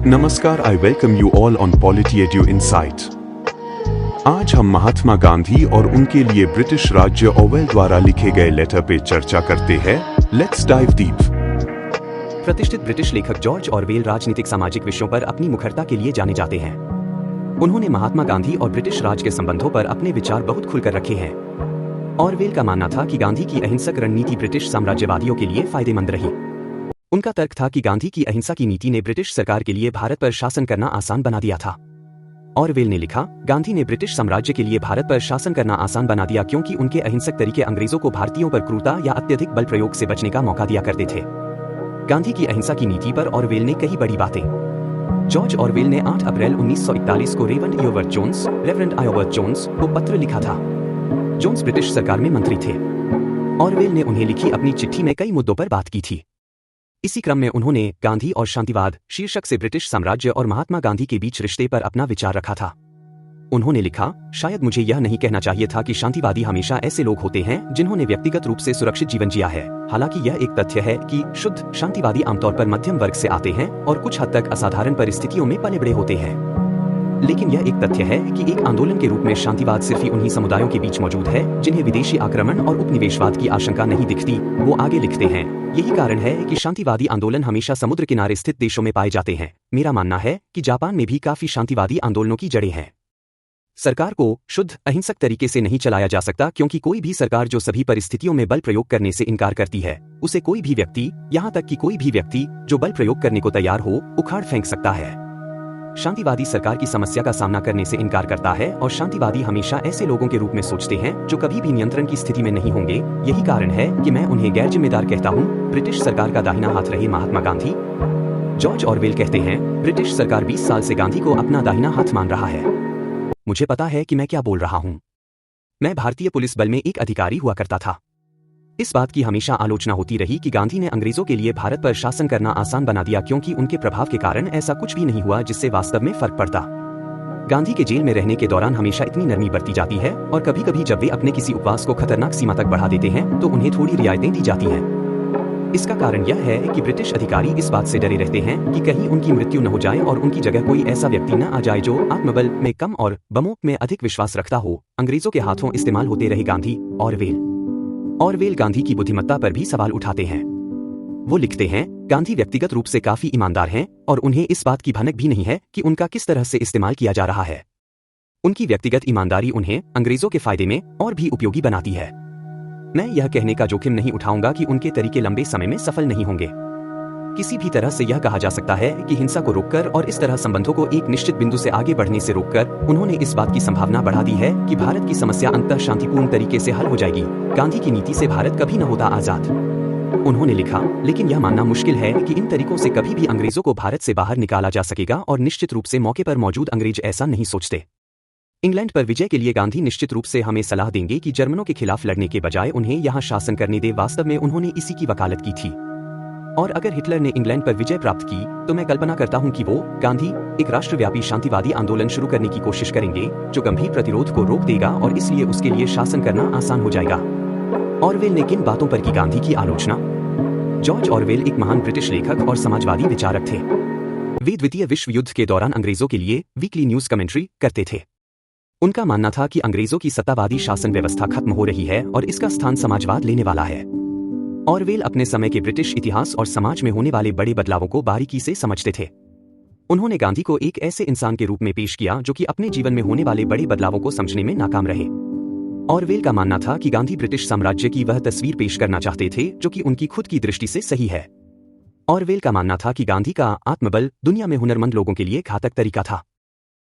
नमस्कार, I welcome you all on polity edu insight. आज हम महात्मा गांधी और उनके लिए ब्रिटिश राज्य ऑवेल द्वारा लिखे गए लेटर पे चर्चा करते हैं। Let's dive deep. प्रतिष्ठित ब्रिटिश लेखक जॉर्ज ऑरवेल राजनीतिक सामाजिक विषयों पर अपनी मुखरता के लिए जाने जाते हैं। उन्होंने महात्मा गांधी और ब्रिटिश राज के संबंधों पर अपने विचार बहुत खुलकर रखे हैं। ऑरवेल का मानना था कि गांधी की अहिंसक रणनीति ब्रिटिश साम्राज्यवादियों के लिए फायदेमंद रही। उनका तर्क था कि गांधी की अहिंसा की नीति ने ब्रिटिश सरकार के लिए भारत पर शासन करना आसान बना दिया था। ऑरवेल ने लिखा, गांधी ने ब्रिटिश साम्राज्य के लिए भारत पर शासन करना आसान बना दिया क्योंकि उनके अहिंसक तरीके अंग्रेजों को भारतीयों पर क्रूरता या अत्यधिक बल प्रयोग से बचने का मौका दिया करते थे। गांधी की अहिंसा की नीति पर ऑरवेल ने कई बड़ी बातें। जॉर्ज ऑरवेल ने 8 अप्रैल 1941 को रेवरेंड आयोवर्थ जोन्स को पत्र लिखा था। जोन्स ब्रिटिश सरकार में मंत्री थे। ऑरवेल ने उन्हें लिखी अपनी चिट्ठी में कई मुद्दों पर बात की थी। इसी क्रम में उन्होंने गांधी और शांतिवाद शीर्षक से ब्रिटिश साम्राज्य और महात्मा गांधी के बीच रिश्ते पर अपना विचार रखा था। उन्होंने लिखा, शायद मुझे यह नहीं कहना चाहिए था कि शांतिवादी हमेशा ऐसे लोग होते हैं जिन्होंने व्यक्तिगत रूप से सुरक्षित जीवन जिया है। हालांकि यह एक तथ्य है कि शुद्ध शांतिवादी आमतौर पर मध्यम वर्ग से आते हैं और कुछ हद तक असाधारण परिस्थितियों में पले बड़े होते हैं। लेकिन यह एक तथ्य है कि एक आंदोलन के रूप में शांतिवाद सिर्फ ही उन्हीं समुदायों के बीच मौजूद है जिन्हें विदेशी आक्रमण और उपनिवेशवाद की आशंका नहीं दिखती। वो आगे लिखते हैं, यही कारण है कि शांतिवादी आंदोलन हमेशा समुद्र किनारे स्थित देशों में पाए जाते हैं। मेरा मानना है कि जापान में भी काफी शांतिवादी आंदोलनों की जड़ें हैं। सरकार को शुद्ध अहिंसक तरीके से नहीं चलाया जा सकता क्योंकि कोई भी सरकार जो सभी परिस्थितियों में बल प्रयोग करने से इनकार करती है, उसे कोई भी व्यक्ति, यहाँ तक कि कोई भी व्यक्ति जो बल प्रयोग करने को तैयार हो, उखाड़ फेंक सकता है। शांतिवादी सरकार की समस्या का सामना करने से इनकार करता है और शांतिवादी हमेशा ऐसे लोगों के रूप में सोचते हैं जो कभी भी नियंत्रण की स्थिति में नहीं होंगे। यही कारण है कि मैं उन्हें गैर जिम्मेदार कहता हूँ। ब्रिटिश सरकार का दाहिना हाथ रहे महात्मा गांधी। जॉर्ज ऑरवेल कहते हैं, ब्रिटिश सरकार 20 साल से गांधी को अपना दाहिना हाथ मान रहा है। मुझे पता है कि मैं क्या बोल रहा हूँ। मैं भारतीय पुलिस बल में एक अधिकारी हुआ करता था। इस बात की हमेशा आलोचना होती रही कि गांधी ने अंग्रेजों के लिए भारत पर शासन करना आसान बना दिया क्योंकि उनके प्रभाव के कारण ऐसा कुछ भी नहीं हुआ जिससे वास्तव में फर्क पड़ता। गांधी के जेल में रहने के दौरान हमेशा इतनी नरमी बरती जाती है और कभी कभी जब वे अपने किसी उपवास को खतरनाक सीमा तक बढ़ा देते हैं तो उन्हें थोड़ी रियायतें दी जाती हैं। इसका कारण यह है कि ब्रिटिश अधिकारी इस बात से डरे रहते हैं कि कहीं उनकी मृत्यु न हो जाए और उनकी जगह कोई ऐसा व्यक्ति न आ जाए जो आत्मबल में कम और बमों में अधिक विश्वास रखता हो। अंग्रेजों के हाथों इस्तेमाल होते रहे गांधी। ऑरवेल गांधी की बुद्धिमत्ता पर भी सवाल उठाते हैं। वो लिखते हैं, गांधी व्यक्तिगत रूप से काफी ईमानदार हैं और उन्हें इस बात की भनक भी नहीं है कि उनका किस तरह से इस्तेमाल किया जा रहा है। उनकी व्यक्तिगत ईमानदारी उन्हें अंग्रेजों के फायदे में और भी उपयोगी बनाती है। मैं यह कहने का जोखिम नहीं उठाऊंगा कि उनके तरीके लंबे समय में सफल नहीं होंगे। किसी भी तरह से यह कहा जा सकता है कि हिंसा को रोककर और इस तरह संबंधों को एक निश्चित बिंदु से आगे बढ़ने से रोककर उन्होंने इस बात की संभावना बढ़ा दी है कि भारत की समस्या अंततः शांतिपूर्ण तरीके से हल हो जाएगी। गांधी की नीति से भारत कभी न होता आजाद। उन्होंने लिखा, लेकिन यह मानना मुश्किल है कि इन तरीकों से कभी भी अंग्रेजों को भारत से बाहर निकाला जा सकेगा और निश्चित रूप से मौके पर मौजूद अंग्रेज ऐसा नहीं सोचते। इंग्लैंड पर विजय के लिए गांधी निश्चित रूप से हमें सलाह देंगे कि जर्मनों के खिलाफ लड़ने के बजाय उन्हें यहाँ शासन करने दे। वास्तव में उन्होंने इसी की वकालत की थी। और अगर हिटलर ने इंग्लैंड पर विजय प्राप्त की तो मैं कल्पना करता हूं कि वो गांधी एक राष्ट्रव्यापी शांतिवादी आंदोलन शुरू करने की कोशिश करेंगे जो गंभीर प्रतिरोध को रोक देगा और इसलिए उसके लिए शासन करना आसान हो जाएगा। ऑरवेल ने किन बातों पर की गांधी की आलोचना? जॉर्ज ऑरवेल एक महान ब्रिटिश लेखक और समाजवादी विचारक थे। वे द्वितीय विश्व युद्ध के दौरान अंग्रेजों के लिए वीकली न्यूज कमेंट्री करते थे। उनका मानना था कि अंग्रेजों की सत्तावादी शासन व्यवस्था खत्म हो रही है और इसका स्थान समाजवाद लेने वाला है। ऑरवेल अपने समय के ब्रिटिश इतिहास और समाज में होने वाले बड़े बदलावों को बारीकी से समझते थे। उन्होंने गांधी को एक ऐसे इंसान के रूप में पेश किया जो कि अपने जीवन में होने वाले बड़े बदलावों को समझने में नाकाम रहे। ऑरवेल का मानना था कि गांधी ब्रिटिश साम्राज्य की वह तस्वीर पेश करना चाहते थे जो कि उनकी खुद की दृष्टि से सही है। ऑरवेल का मानना था कि गांधी का आत्मबल दुनिया में हुनरमंद लोगों के लिए घातक तरीका था।